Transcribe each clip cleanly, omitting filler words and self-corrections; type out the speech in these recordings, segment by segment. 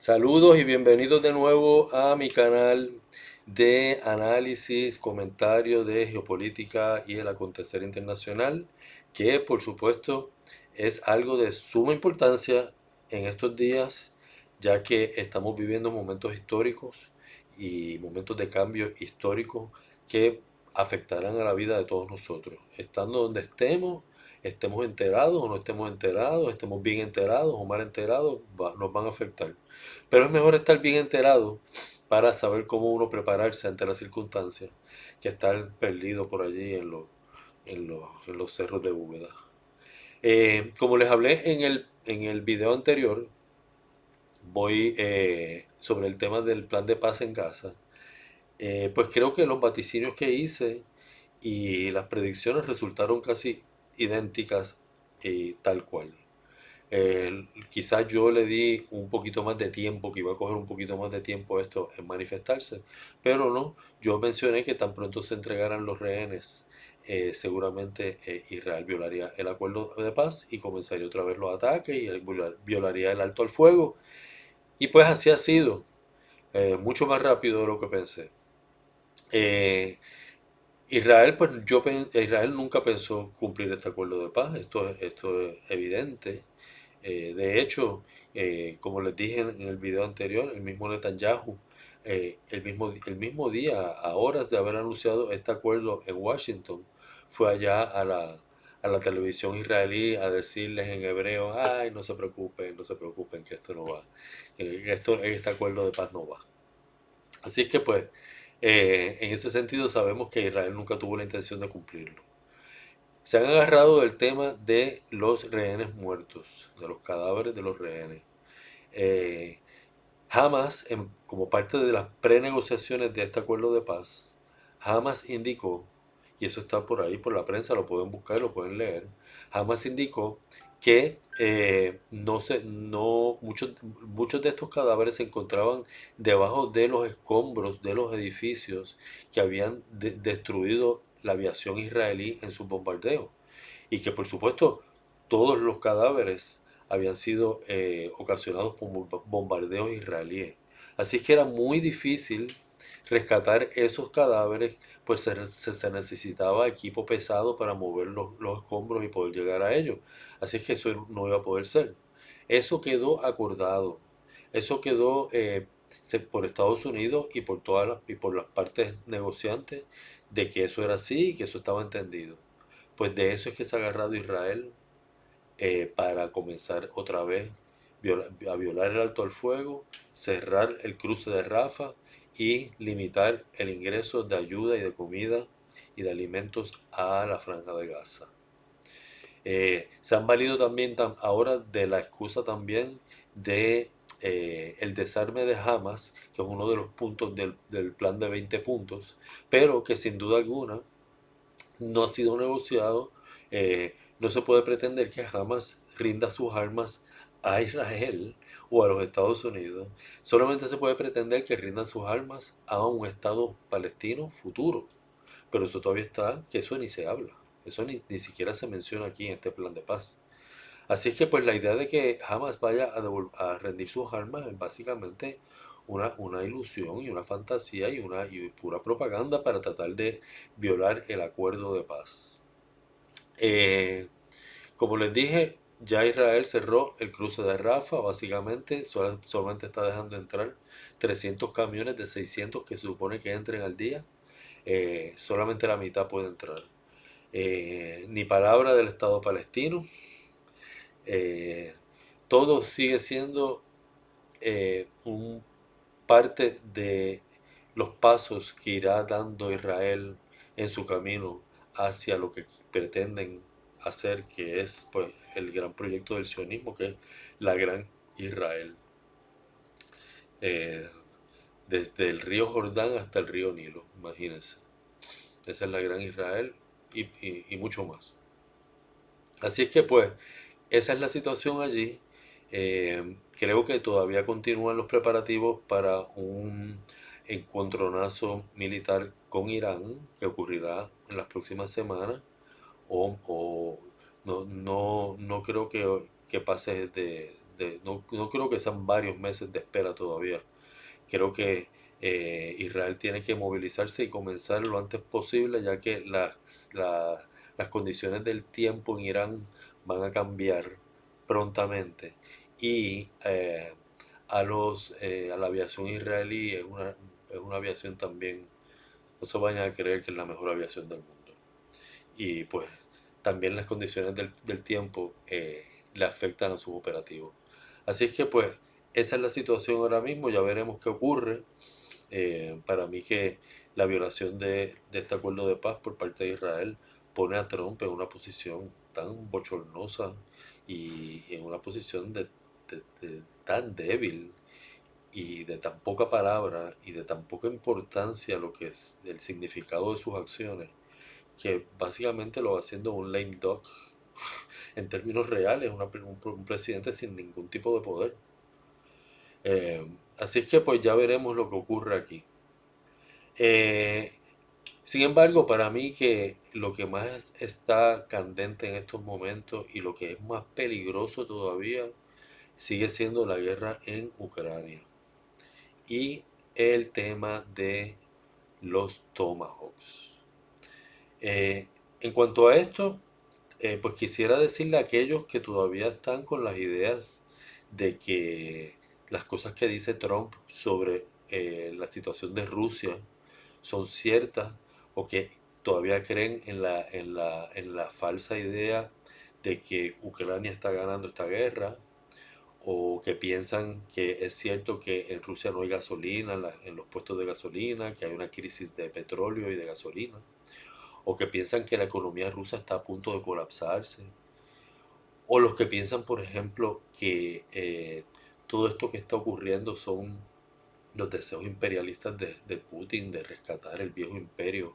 Saludos y bienvenidos de nuevo a mi canal de análisis, comentario de geopolítica y el acontecer internacional, que por supuesto es algo de suma importancia en estos días, ya que estamos viviendo momentos históricos y momentos de cambio histórico que afectarán a la vida de todos nosotros. Estando donde estemos, estemos enterados o no estemos enterados, estemos bien enterados o mal enterados, nos van a afectar. Pero es mejor estar bien enterado para saber cómo uno prepararse ante las circunstancias que estar perdido por allí en los cerros de Úbeda. Como les hablé en el video anterior, voy sobre el tema del plan de paz en Gaza. Pues creo que los vaticinios que hice y las predicciones resultaron casi idénticas y tal cual. Quizás yo le di un poquito más de tiempo, que iba a coger un poquito más de tiempo esto en manifestarse, pero no, yo mencioné que tan pronto se entregaran los rehenes, seguramente Israel violaría el acuerdo de paz y comenzaría otra vez los ataques y él violaría el alto al fuego. Y pues así ha sido, mucho más rápido de lo que pensé. Eh, Israel, pues Israel nunca pensó cumplir este acuerdo de paz, esto es evidente. De hecho, como les dije en el video anterior, el mismo Netanyahu, el mismo día, a horas de haber anunciado este acuerdo en Washington, fue allá a la televisión israelí a decirles en hebreo, ay, no se preocupen, no se preocupen, que esto no va, este acuerdo de paz no va. Así es que pues, en ese sentido sabemos que Israel nunca tuvo la intención de cumplirlo. Se han agarrado del tema de los rehenes muertos, de los cadáveres de los rehenes. Eh, Hamas, como parte de las prenegociaciones de este acuerdo de paz, Hamas indicó, y eso está por ahí por la prensa, lo pueden buscar, lo pueden leer, Hamas indicó que muchos de estos cadáveres se encontraban debajo de los escombros de los edificios que habían destruido la aviación israelí en sus bombardeos y que por supuesto todos los cadáveres habían sido ocasionados por bombardeos israelíes. Así que era muy difícil rescatar esos cadáveres, pues se necesitaba equipo pesado para mover los escombros y poder llegar a ellos. Así es que eso no iba a poder ser. Eso quedó acordado, eso quedó por Estados Unidos y y por las partes negociantes de que eso era así y que eso estaba entendido. Pues de eso es que se ha agarrado Israel para comenzar otra vez a violar el alto al fuego, cerrar el cruce de Rafa y limitar el ingreso de ayuda y de comida y de alimentos a la franja de Gaza. Se han valido también ahora de la excusa también de el desarme de Hamas, que es uno de los puntos del plan de 20 puntos, pero que sin duda alguna no ha sido negociado. No se puede pretender que Hamas rinda sus armas a Israel o a los Estados Unidos. Solamente se puede pretender que rindan sus armas a un Estado palestino futuro. Pero eso todavía está, que eso ni se habla. Eso ni siquiera se menciona aquí en este plan de paz. Así es que pues la idea de que Hamas vaya a rendir sus armas es básicamente una ilusión y una fantasía y pura propaganda para tratar de violar el acuerdo de paz. Eh, Como les dije, ya Israel cerró el cruce de Rafa, básicamente solamente está dejando entrar 300 camiones de 600 que se supone que entren al día. Solamente la mitad puede entrar. Ni palabra del Estado palestino. Eh, Todo sigue siendo un parte de los pasos que irá dando Israel en su camino hacia lo que pretenden hacer, que es pues el gran proyecto del sionismo, que es la gran Israel. Eh, Desde el río Jordán hasta el río Nilo, imagínense. Esa es la gran Israel y mucho más. Así es que pues esa es la situación allí. Creo que todavía continúan los preparativos para un encontronazo militar con Irán que ocurrirá en las próximas semanas o no creo que pase no creo que sean varios meses de espera todavía. Creo que Israel tiene que movilizarse y comenzar lo antes posible, ya que las condiciones del tiempo en Irán van a cambiar prontamente. Y a la aviación israelí es una aviación también, no se vayan a creer que es la mejor aviación del mundo. Y pues también las condiciones del tiempo le afectan a sus operativos. Así es que pues esa es la situación ahora mismo, ya veremos qué ocurre. Para mí que la violación de este acuerdo de paz por parte de Israel pone a Trump en una posición tan bochornosa y en una posición tan débil y de tan poca palabra y de tan poca importancia lo que es el significado de sus acciones, que básicamente lo va haciendo un lame duck en términos reales, un presidente sin ningún tipo de poder. Así es que pues ya veremos lo que ocurre aquí. Eh, Sin embargo, para mí que lo que más está candente en estos momentos y lo que es más peligroso todavía sigue siendo la guerra en Ucrania y el tema de los Tomahawks. Eh, en cuanto a esto, pues quisiera decirle a aquellos que todavía están con las ideas de que las cosas que dice Trump sobre la situación de Rusia son ciertas o que todavía creen en la falsa idea de que Ucrania está ganando esta guerra o que piensan que es cierto que en Rusia no hay gasolina en los puestos de gasolina, que hay una crisis de petróleo y de gasolina, o que piensan que la economía rusa está a punto de colapsarse, o los que piensan, por ejemplo, que todo esto que está ocurriendo son los deseos imperialistas de Putin de rescatar el viejo imperio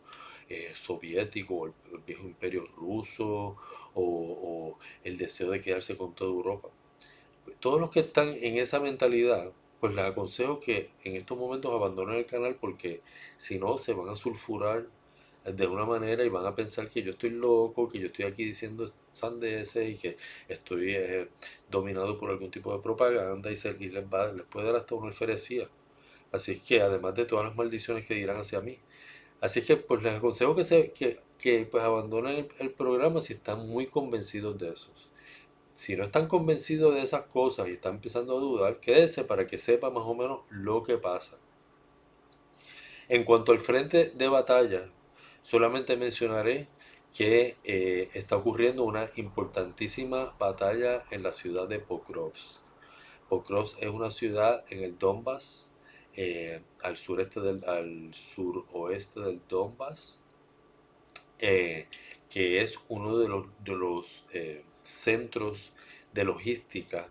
soviético, o el viejo imperio ruso, o el deseo de quedarse con toda Europa. Pues todos los que están en esa mentalidad, pues les aconsejo que en estos momentos abandonen el canal porque si no se van a sulfurar de una manera y van a pensar que yo estoy loco, que yo estoy aquí diciendo sandeces y que estoy dominado por algún tipo de propaganda y les puede dar hasta una alferecía. Así es que además de todas las maldiciones que dirán hacia mí. Así es que pues les aconsejo que pues abandonen el programa si están muy convencidos de eso. Si no están convencidos de esas cosas y están empezando a dudar, quédese para que sepa más o menos lo que pasa. En cuanto al frente de batalla, solamente mencionaré que está ocurriendo una importantísima batalla en la ciudad de Pokrovsk. Pokrovsk es una ciudad en el Donbass, al suroeste del Donbass, eh, que es uno de los centros de logística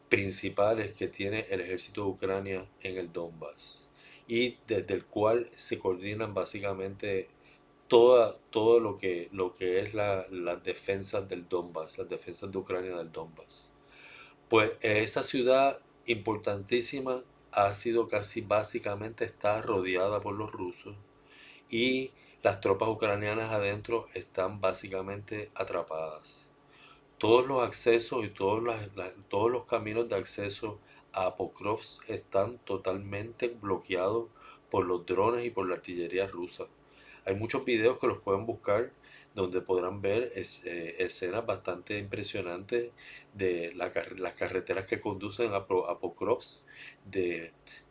principales que tiene el ejército de Ucrania en el Donbass y desde el cual se coordinan básicamente todo lo que es las defensas del Donbass, las defensas de Ucrania del Donbass. Pues esa ciudad importantísima ha sido casi básicamente está rodeada por los rusos y las tropas ucranianas adentro están básicamente atrapadas. Todos los accesos y todos los caminos de acceso a Pokrovsk están totalmente bloqueados por los drones y por la artillería rusa. Hay muchos videos que los pueden buscar donde podrán ver escenas bastante impresionantes de las carreteras que conducen a Pokrovsk,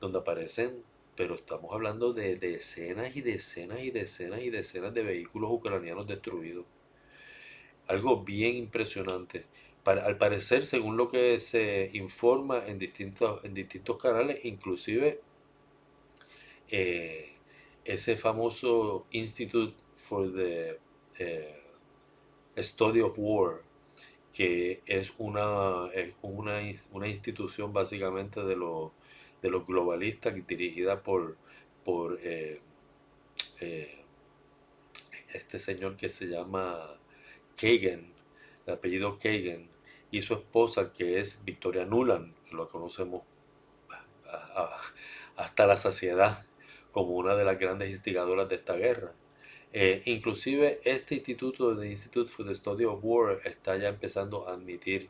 donde aparecen, pero estamos hablando de decenas y decenas y decenas y decenas de vehículos ucranianos destruidos. Algo bien impresionante. Al parecer, según lo que se informa en distintos canales, inclusive eh, ese famoso Institute for the eh, Study of War, que una institución básicamente de los globalistas dirigida por eh, este señor que se llama Kagan, de apellido Kagan, y su esposa que es Victoria Nuland, que lo conocemos hasta la saciedad como una de las grandes instigadoras de esta guerra. Inclusive este instituto de Institute for the Study of War está ya empezando a admitir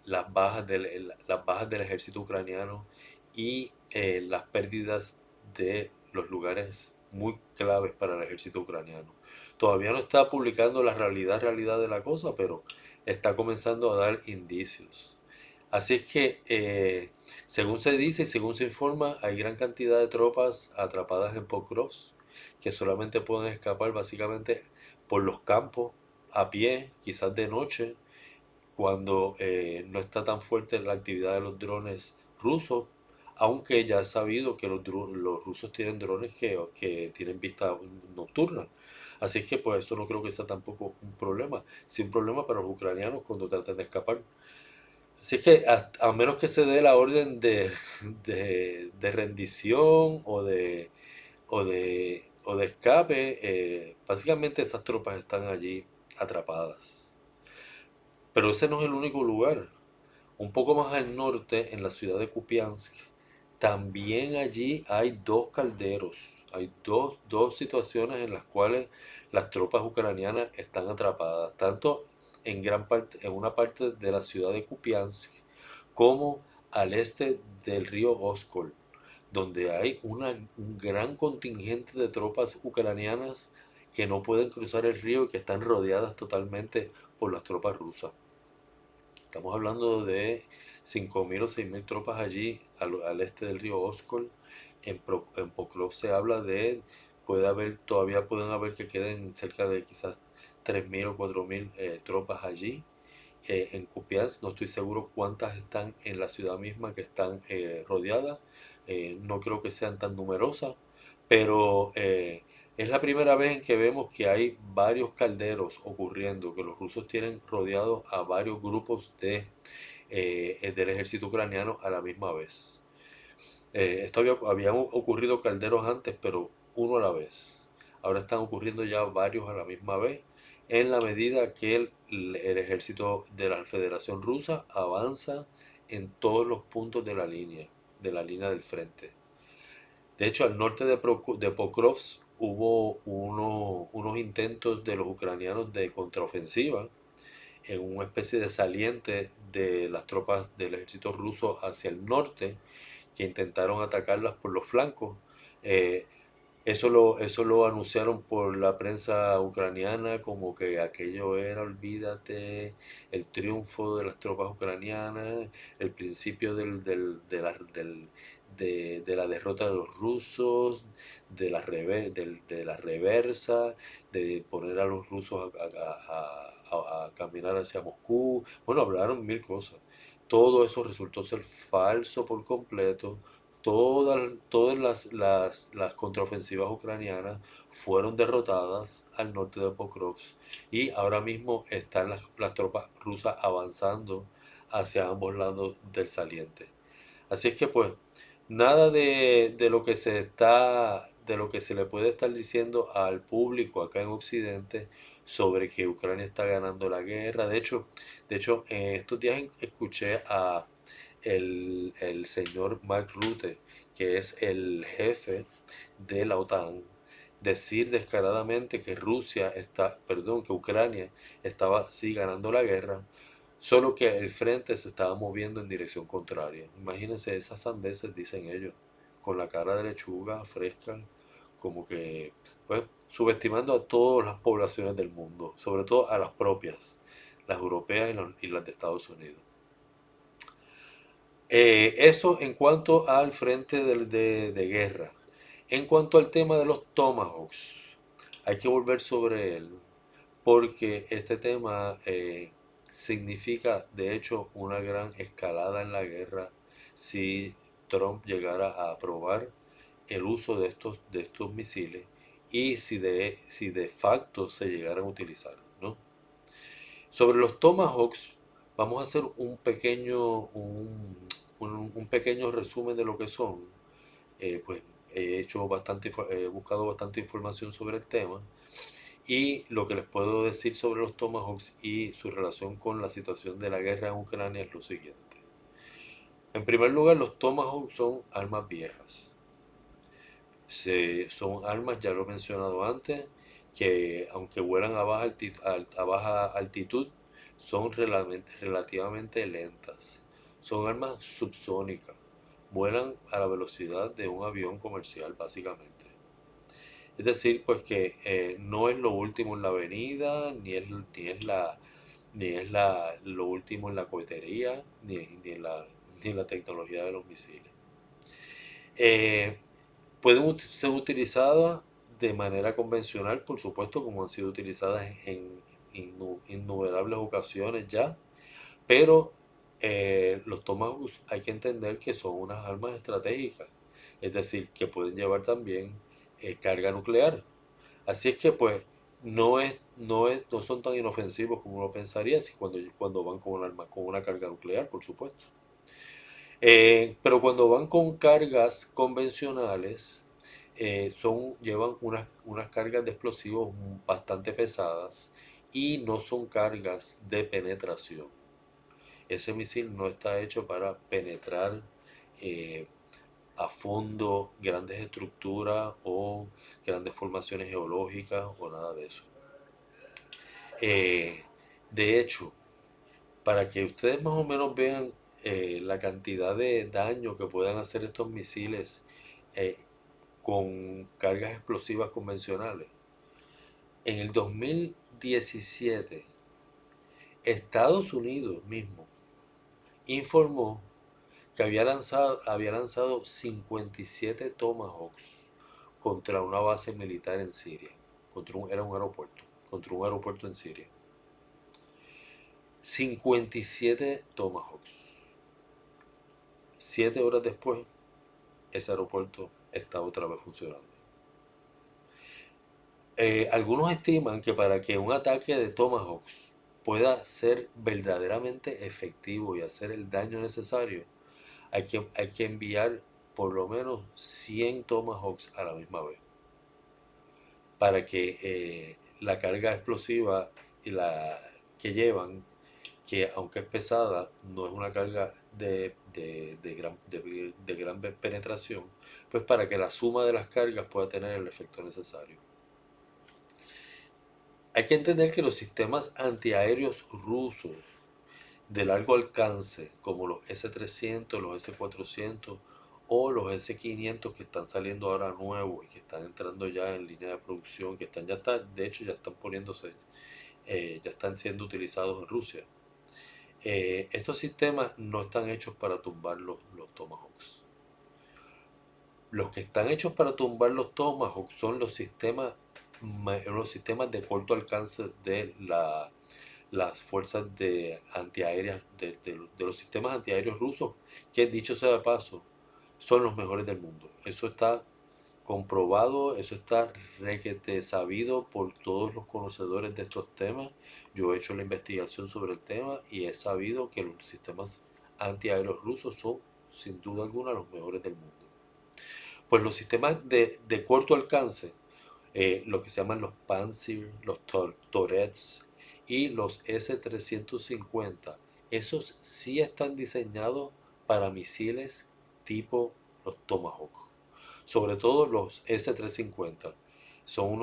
las bajas del ejército ucraniano y las pérdidas de los lugares muy claves para el ejército ucraniano. Todavía no está publicando la realidad de la cosa, pero está comenzando a dar indicios. Así es que, según se dice y según se informa, hay gran cantidad de tropas atrapadas en Pokrovsk que solamente pueden escapar básicamente por los campos, a pie, quizás de noche, cuando no está tan fuerte la actividad de los drones rusos, aunque ya es sabido que los rusos tienen drones que tienen vista nocturna. Así es que pues eso no creo que sea tampoco un problema, sí un problema para los ucranianos cuando tratan de escapar. Así es que a menos que se dé la orden de rendición o de escape, básicamente esas tropas están allí atrapadas. Pero ese no es el único lugar. Un poco más al norte, en la ciudad de Kupiansk, también allí hay dos calderos. Hay dos situaciones en las cuales las tropas ucranianas están atrapadas, tanto en gran parte, en una parte de la ciudad de Kupiansk, como al este del río Oskol, donde hay un gran contingente de tropas ucranianas que no pueden cruzar el río y que están rodeadas totalmente por las tropas rusas. Estamos hablando de 5.000 o 6.000 tropas allí al este del río Oskol. En Pokrov se habla todavía pueden haber que queden cerca de quizás 3.000 o 4.000 tropas allí. En Kupiansk no estoy seguro cuántas están en la ciudad misma que están rodeadas. No creo que sean tan numerosas, pero es la primera vez en que vemos que hay varios calderos ocurriendo, que los rusos tienen rodeados a varios grupos del ejército ucraniano a la misma vez. Esto habían ocurrido calderos antes, pero uno a la vez. Ahora están ocurriendo ya varios a la misma vez, en la medida que el ejército de la Federación Rusa avanza en todos los puntos de la línea del frente. De hecho, al norte de Pokrovsk hubo unos intentos de los ucranianos de contraofensiva en una especie de saliente de las tropas del ejército ruso hacia el norte, que intentaron atacarlas por los flancos. Eh, eso lo anunciaron por la prensa ucraniana como que aquello era, olvídate, el triunfo de las tropas ucranianas, el principio de la derrota de los rusos, de la reversa, de poner a los rusos a caminar hacia Moscú. Bueno, hablaron mil cosas. Todo eso resultó ser falso por completo. Todas las contraofensivas ucranianas fueron derrotadas al norte de Pokrovsk y ahora mismo están las tropas rusas avanzando hacia ambos lados del saliente. Así es que pues nada de lo que se le puede estar diciendo al público acá en Occidente sobre que Ucrania está ganando la guerra. De hecho, en estos días escuché a el señor Mark Rutte, que es el jefe de la OTAN, decir descaradamente que que Ucrania estaba sí ganando la guerra, solo que el frente se estaba moviendo en dirección contraria. Imagínense esas sandeces, dicen ellos, con la cara de lechuga fresca, como que, pues, subestimando a todas las poblaciones del mundo, sobre todo a las propias, las europeas y las de Estados Unidos. Eso en cuanto al frente de guerra. En cuanto al tema de los Tomahawks, hay que volver sobre él, porque este tema significa, de hecho, una gran escalada en la guerra si Trump llegara a aprobar el uso de estos misiles y si de facto se llegaran a utilizar, ¿no? Sobre los Tomahawks, vamos a hacer un pequeño resumen de lo que son. Pues he buscado bastante información sobre el tema y lo que les puedo decir sobre los Tomahawks y su relación con la situación de la guerra en Ucrania es lo siguiente. En primer lugar, los Tomahawks son armas viejas. Son armas, ya lo he mencionado antes, que aunque vuelan a baja altitud, son relativamente lentas. Son armas subsónicas. Vuelan a la velocidad de un avión comercial, básicamente. Es decir, pues que no es lo último en la avenida, lo último en la cohetería, ni en la tecnología de los misiles. Eh, Pueden ser utilizadas de manera convencional, por supuesto, como han sido utilizadas en innumerables ocasiones ya, pero los Tomahawks hay que entender que son unas armas estratégicas, es decir, que pueden llevar también carga nuclear. Así es que pues no son tan inofensivos como uno pensaría si cuando van con un arma, con una carga nuclear, por supuesto. Pero cuando van con cargas convencionales, llevan unas cargas de explosivos bastante pesadas y no son cargas de penetración. Ese misil no está hecho para penetrar eh, a fondo grandes estructuras o grandes formaciones geológicas o nada de eso. Eh, de hecho, para que ustedes más o menos vean la cantidad de daño que puedan hacer estos misiles eh, con cargas explosivas convencionales, en el 2017 Estados Unidos mismo informó que había lanzado 57 Tomahawks contra una base militar en Siria, era un aeropuerto, contra un aeropuerto en Siria. 57 Tomahawks. 7 horas después, ese aeropuerto está otra vez funcionando. Algunos estiman que para que un ataque de Tomahawks pueda ser verdaderamente efectivo y hacer el daño necesario, hay que enviar por lo menos 100 Tomahawks a la misma vez para que la carga explosiva y la que llevan, que aunque es pesada, no es una carga de gran penetración, pues para que la suma de las cargas pueda tener el efecto necesario. Hay que entender que los sistemas antiaéreos rusos de largo alcance, como los S-300, los S-400 o los S-500 que están saliendo ahora nuevos y que están entrando ya en línea de producción, de hecho ya están poniéndose, ya están siendo utilizados en Rusia. Estos sistemas no están hechos para tumbar los Tomahawks. Los que están hechos para tumbar los Tomahawks son los sistemas de corto alcance de las fuerzas antiaéreas, de los sistemas antiaéreos rusos, que dicho sea de paso, son los mejores del mundo. Eso está comprobado, eso está requete sabido por todos los conocedores de estos temas. Yo he hecho la investigación sobre el tema y he sabido que los sistemas antiaéreos rusos son sin duda alguna los mejores del mundo. Pues los sistemas de corto alcance, lo que se llaman los Pantsir, los Torets y los S-350, esos sí están diseñados para misiles tipo los Tomahawk. Sobre todo los S-350. Son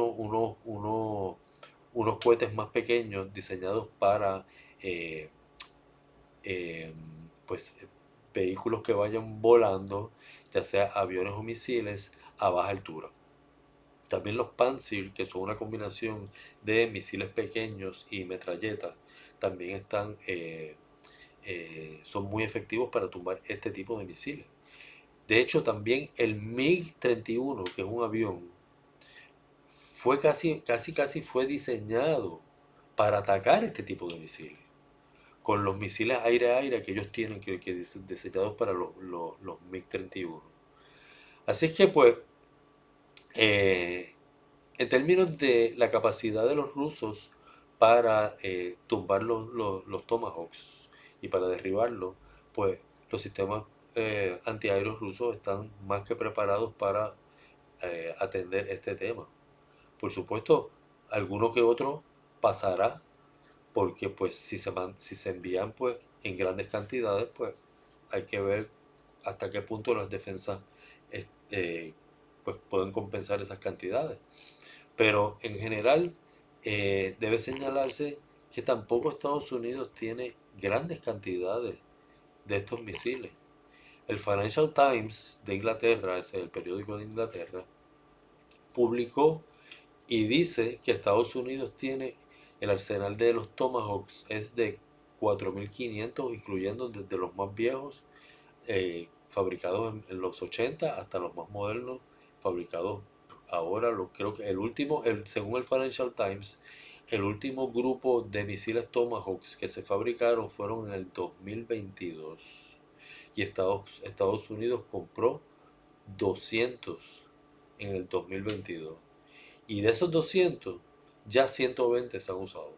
unos cohetes más pequeños diseñados para eh, eh, pues, vehículos que vayan volando, ya sea aviones o misiles, a baja altura. También los Pantsir, que son una combinación de misiles pequeños y metralletas, también son muy efectivos para tumbar este tipo de misiles. De hecho, también el MiG-31, que es un avión, fue casi fue diseñado para atacar este tipo de misiles. Con los misiles aire-aire que ellos tienen, que diseñados para los MiG-31. Así es que, pues, eh, en términos de la capacidad de los rusos para tumbar los Tomahawks y para derribarlos, pues los sistemas antiaéreos rusos están más que preparados para atender este tema. Por supuesto, alguno que otro pasará, porque pues si se envían pues en grandes cantidades, pues hay que ver hasta qué punto las defensas pues pueden compensar esas cantidades. Pero en general debe señalarse que tampoco Estados Unidos tiene grandes cantidades de estos misiles. El Financial Times de Inglaterra, ese es el periódico de Inglaterra, publicó y dice que Estados Unidos tiene el arsenal de los Tomahawks es de 4.500, incluyendo desde los más viejos, fabricados en los 80 hasta los más modernos, fabricados ahora. Creo que el último, según el Financial Times, el último grupo de misiles Tomahawks que se fabricaron fueron en el 2022 y Estados Unidos compró 200 en el 2022. Y de esos 200, ya 120 se han usado.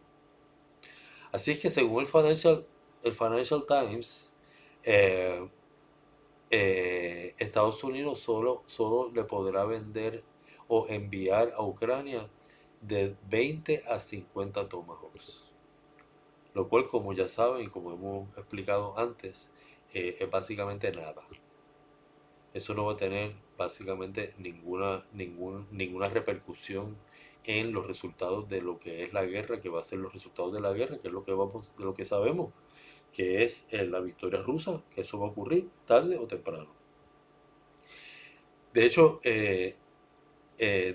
Así es que según el Financial Times, eh, Estados Unidos solo le podrá vender o enviar a Ucrania de 20 a 50 Tomahawks. Lo cual, como ya saben y como hemos explicado antes, es básicamente nada. Eso no va a tener básicamente ninguna repercusión en los resultados de lo que es la guerra, que va a ser los resultados de la guerra, que es de lo que sabemos, que es la victoria rusa, que eso va a ocurrir tarde o temprano. De hecho, de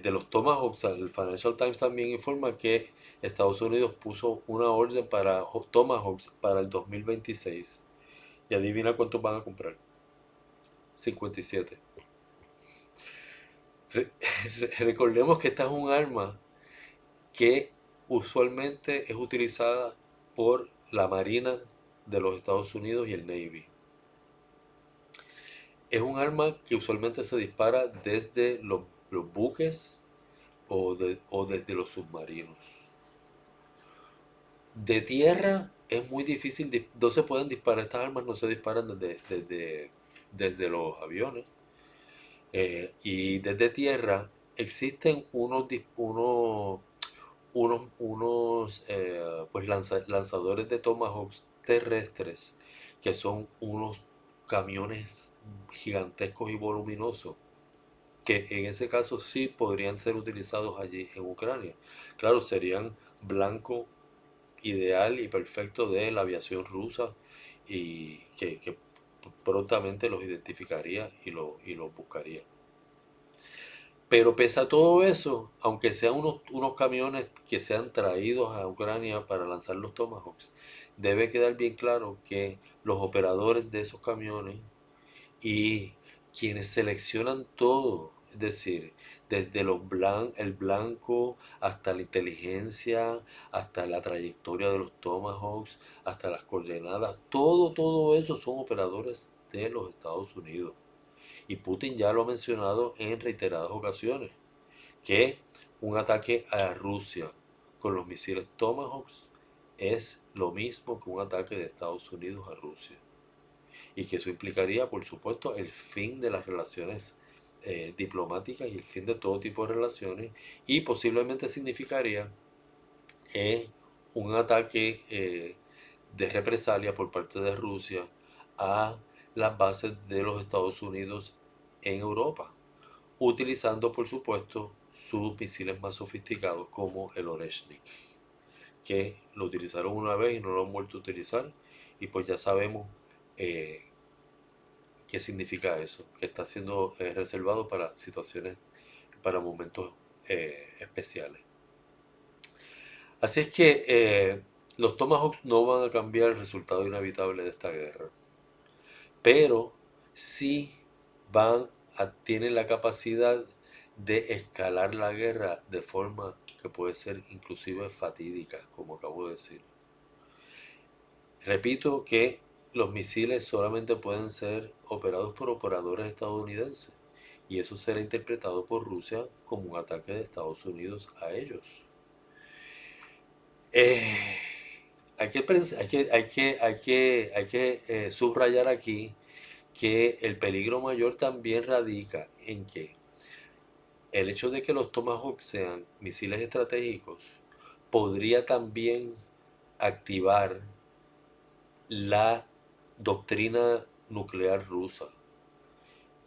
los Tomahawks, el Financial Times también informa que Estados Unidos puso una orden para Tomahawks para el 2026. Y adivina cuántos van a comprar. 57. Recordemos que esta es un arma que usualmente es utilizada por la Marina de los Estados Unidos y el Navy. Es un arma que usualmente se dispara desde los buques o desde los submarinos. De tierra es muy difícil, no se pueden disparar, estas armas no se disparan desde los aviones. Y desde tierra existen unos pues lanzadores de Tomahawks terrestres, que son unos camiones gigantescos y voluminosos, que en ese caso sí podrían ser utilizados allí en Ucrania. Claro, serían blanco ideal y perfecto de la aviación rusa, y que prontamente los identificaría y los buscaría. Pero pese a todo eso, aunque sean unos camiones que sean traídos a Ucrania para lanzar los Tomahawks, debe quedar bien claro que los operadores de esos camiones y quienes seleccionan todo, es decir, desde el blanco hasta la inteligencia, hasta la trayectoria de los Tomahawks, hasta las coordenadas, todo eso son operadores de los Estados Unidos. Y Putin ya lo ha mencionado en reiteradas ocasiones, que un ataque a Rusia con los misiles Tomahawks es lo mismo que un ataque de Estados Unidos a Rusia. Y que eso implicaría, por supuesto, el fin de las relaciones diplomáticas y el fin de todo tipo de relaciones, y posiblemente significaría eh, un ataque de represalia por parte de Rusia a las bases de los Estados Unidos en Europa, utilizando por supuesto sus misiles más sofisticados como el Oreshnik, que lo utilizaron una vez y no lo han vuelto a utilizar, y pues ya sabemos eh, qué significa eso, que está siendo reservado para situaciones, para momentos especiales. Así es que los Tomahawks no van a cambiar el resultado inevitable de esta guerra, pero sí tienen la capacidad de escalar la guerra de forma que puede ser inclusive fatídica, como acabo de decir. Repito que los misiles solamente pueden ser operados por operadores estadounidenses, y eso será interpretado por Rusia como un ataque de Estados Unidos a ellos. Eh, hay que subrayar aquí que el peligro mayor también radica en que el hecho de que los Tomahawk sean misiles estratégicos podría también activar la doctrina nuclear rusa,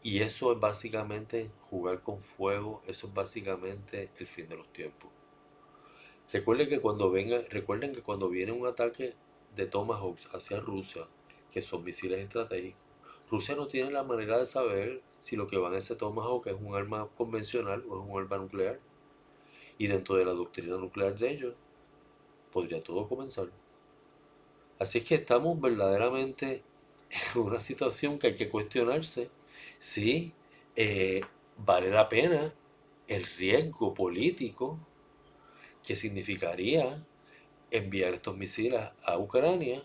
Y eso es básicamente jugar con fuego, eso es básicamente el fin de los tiempos. Recuerden que cuando viene un ataque de Tomahawks hacia Rusia, que son misiles estratégicos, Rusia no tiene la manera de saber si lo que va en ese Tomahawk es un arma convencional o es un arma nuclear. Y dentro de la doctrina nuclear de ellos, podría todo comenzar. Así es que estamos verdaderamente en una situación que hay que cuestionarse si eh, vale la pena el riesgo político que significaría enviar estos misiles a Ucrania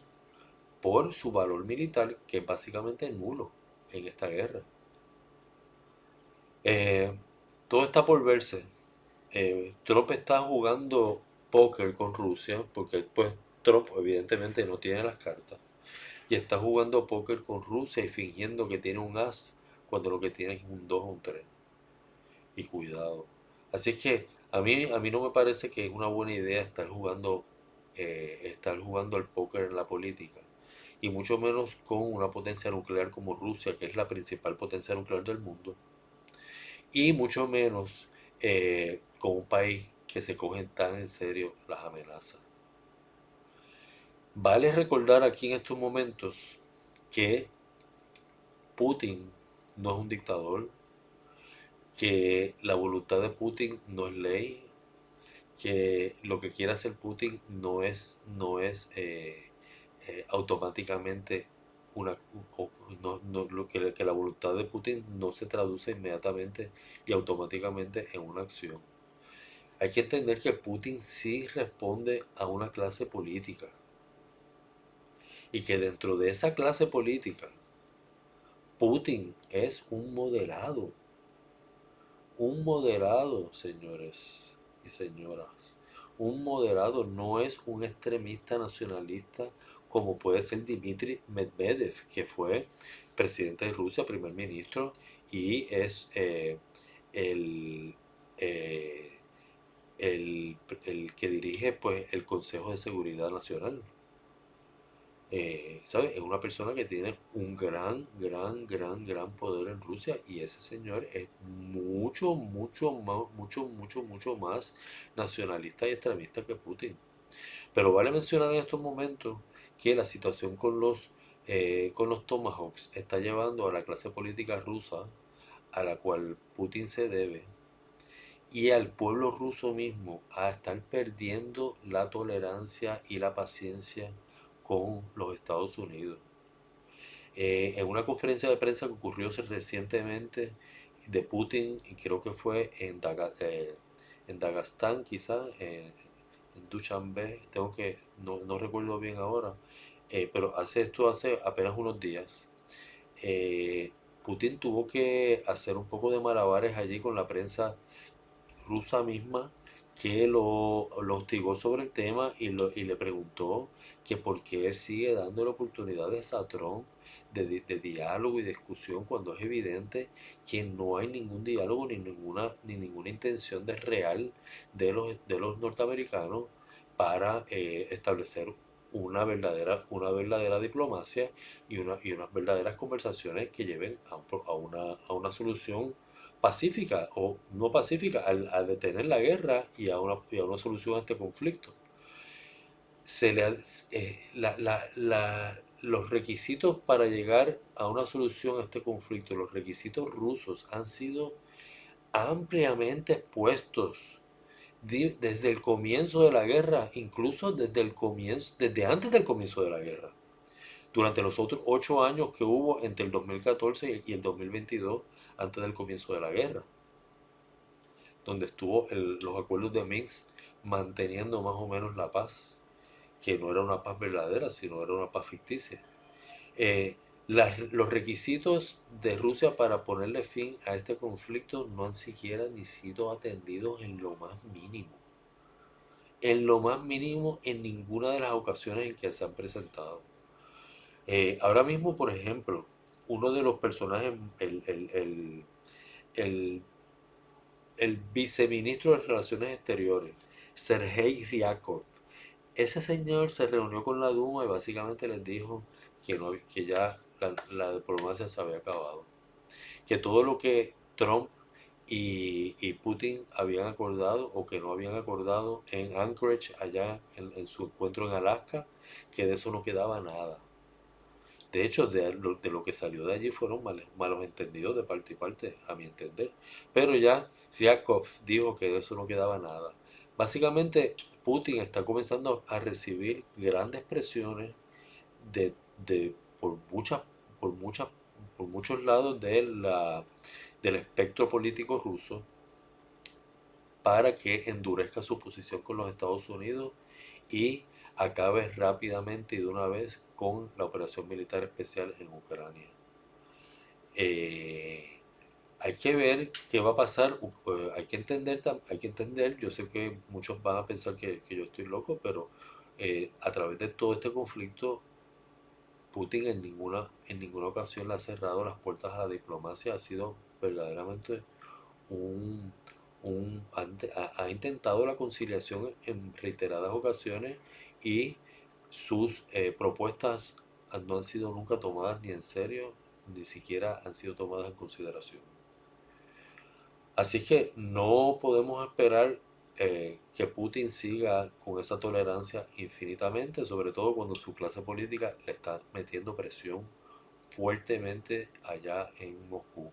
por su valor militar, que es básicamente nulo en esta guerra. Eh, Todo está por verse. Trump está jugando póker con Rusia, porque pues Trump evidentemente no tiene las cartas, y está jugando póker con Rusia y fingiendo que tiene un as cuando lo que tiene es un 2 o un 3. Y cuidado. Así es que a mí no me parece que es una buena idea estar jugando al póker en la política. Y mucho menos con una potencia nuclear como Rusia, que es la principal potencia nuclear del mundo. Y mucho menos con un país que se coge tan en serio las amenazas. Vale recordar aquí en estos momentos que Putin no es un dictador, que la voluntad de Putin no es ley, que lo que quiere hacer Putin no es automáticamente una, que la voluntad de Putin no se traduce inmediatamente y automáticamente en una acción. Hay que entender que Putin sí responde a una clase política y que dentro de esa clase política Putin es un moderado, señores y señoras. Un moderado no es un extremista nacionalista como puede ser Dmitry Medvedev, que fue presidente de Rusia, primer ministro, y es el, eh, el, el que dirige pues, el Consejo de Seguridad Nacional. ¿Sabes? Es una persona que tiene un gran poder en Rusia y ese señor es mucho más nacionalista y extremista que Putin. Pero vale mencionar en estos momentos que la situación con los Tomahawks está llevando a la clase política rusa, a la cual Putin se debe, y al pueblo ruso mismo a estar perdiendo la tolerancia y la paciencia con los Estados Unidos. En una conferencia de prensa que ocurrió recientemente de Putin, y creo que fue en Dagestán, quizá, en Dushanbe, no recuerdo bien ahora, pero hace apenas unos días. eh, Putin tuvo que hacer un poco de malabares allí con la prensa rusa misma que lo hostigó sobre el tema y le preguntó que por qué él sigue dándole oportunidades a Trump de diálogo y discusión cuando es evidente que no hay ningún diálogo ni ninguna intención de real de los norteamericanos para establecer una verdadera diplomacia y unas verdaderas conversaciones que lleven a una solución pacífica o no pacífica, al detener la guerra y a una solución a este conflicto. Se le, los requisitos para llegar a una solución a este conflicto, los requisitos rusos han sido ampliamente expuestos desde el comienzo de la guerra, incluso desde antes del comienzo de la guerra. Durante los otros 8 años que hubo entre el 2014 y el 2022, antes del comienzo de la guerra, donde estuvo los acuerdos de Minsk manteniendo más o menos la paz, que no era una paz verdadera, sino era una paz ficticia. Eh, los requisitos de Rusia para ponerle fin a este conflicto no han siquiera ni sido atendidos en lo más mínimo. En lo más mínimo en ninguna de las ocasiones en que se han presentado. Ahora mismo, por ejemplo, uno de los personajes, el el viceministro de Relaciones Exteriores, Sergei Ryakov. Ese señor se reunió con la Duma y básicamente les dijo que ya la diplomacia se había acabado, que todo lo que Trump y Putin habían acordado o que no habían acordado en Anchorage, allá en su encuentro en Alaska, que de eso no quedaba nada. De hecho, de lo que salió de allí fueron malos entendidos de parte y parte, a mi entender. Pero ya Ryabkov dijo que de eso no quedaba nada. Básicamente, Putin está comenzando a recibir grandes presiones de, de- por muchas, por muchas, por muchos lados del espectro político ruso para que endurezca su posición con los Estados Unidos y acabe rápidamente y de una vez con la operación militar especial en Ucrania. Eh, Hay que ver qué va a pasar, hay que entender, yo sé que muchos van a pensar que yo estoy loco, pero a través de todo este conflicto, Putin en ninguna ocasión le ha cerrado las puertas a la diplomacia, ha sido verdaderamente un, ha intentado la conciliación en reiteradas ocasiones y sus propuestas no han sido nunca tomadas ni en serio, ni siquiera han sido tomadas en consideración. Así que no podemos esperar que Putin siga con esa tolerancia infinitamente, sobre todo cuando su clase política le está metiendo presión fuertemente allá en Moscú.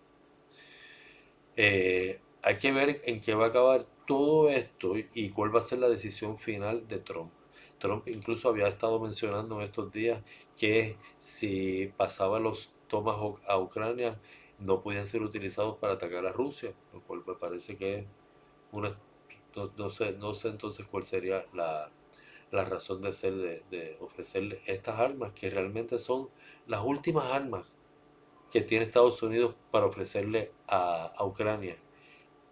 Hay que ver en qué va a acabar todo esto y cuál va a ser la decisión final de Trump. Trump incluso había estado mencionando en estos días que si pasaban los Tomahawk a Ucrania no podían ser utilizados para atacar a Rusia, lo cual me parece que es una... No sé entonces cuál sería la razón de ser de ofrecerle estas armas, que realmente son las últimas armas que tiene Estados Unidos para ofrecerle a Ucrania,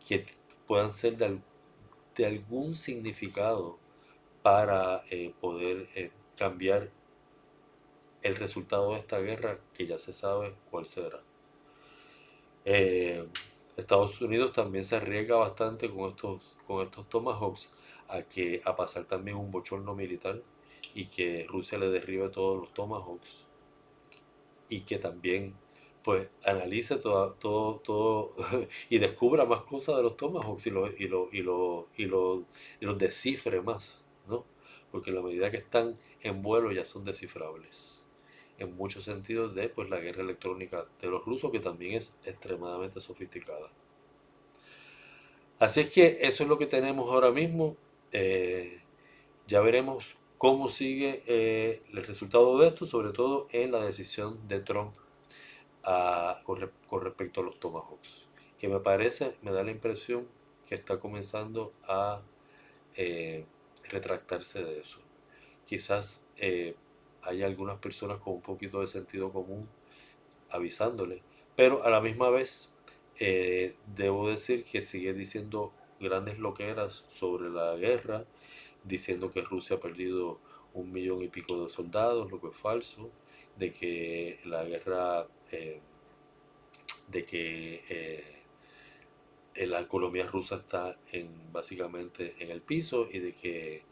que puedan ser de algún significado para poder cambiar el resultado de esta guerra, que ya se sabe cuál será. Eh, Estados Unidos también se arriesga bastante con estos Tomahawks a pasar también un bochorno militar y que Rusia le derribe todos los Tomahawks y que también pues analice todo y descubra más cosas de los Tomahawks y los descifre más, ¿no? Porque en la medida que están en vuelo ya son descifrables. En muchos sentidos de pues la guerra electrónica de los rusos, que también es extremadamente sofisticada. Así es que eso es lo que tenemos ahora mismo. Eh, ya veremos cómo sigue el resultado de esto, sobre todo en la decisión de Trump con respecto a los Tomahawks, que me da la impresión que está comenzando a eh, retractarse de eso. Quizás haya algunas personas con un poquito de sentido común avisándole, pero a la misma vez debo decir que sigue diciendo grandes loqueras sobre la guerra, diciendo que Rusia ha perdido 1 millón y pico de soldados, lo que es falso, de que la guerra de que la economía rusa está básicamente en el piso y de que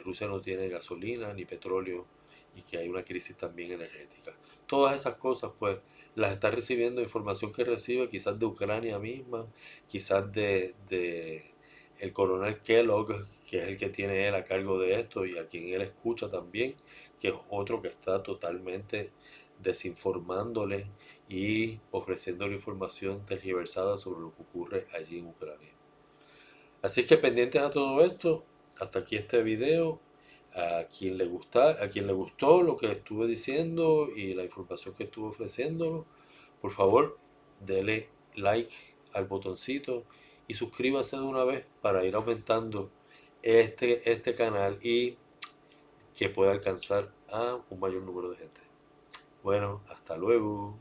Rusia no tiene gasolina ni petróleo y que hay una crisis también energética. Todas esas cosas pues las está recibiendo, información que recibe quizás de Ucrania misma, quizás de el coronel Kellogg, que es el que tiene él a cargo de esto y a quien él escucha también, que es otro que está totalmente desinformándole y ofreciéndole información tergiversada sobre lo que ocurre allí en Ucrania. Así que pendientes a todo esto, hasta aquí este video. A quien le gustó lo que estuve diciendo y la información que estuve ofreciéndolo, por favor, dele like al botoncito y suscríbase de una vez para ir aumentando este canal y que pueda alcanzar a un mayor número de gente. Bueno, hasta luego.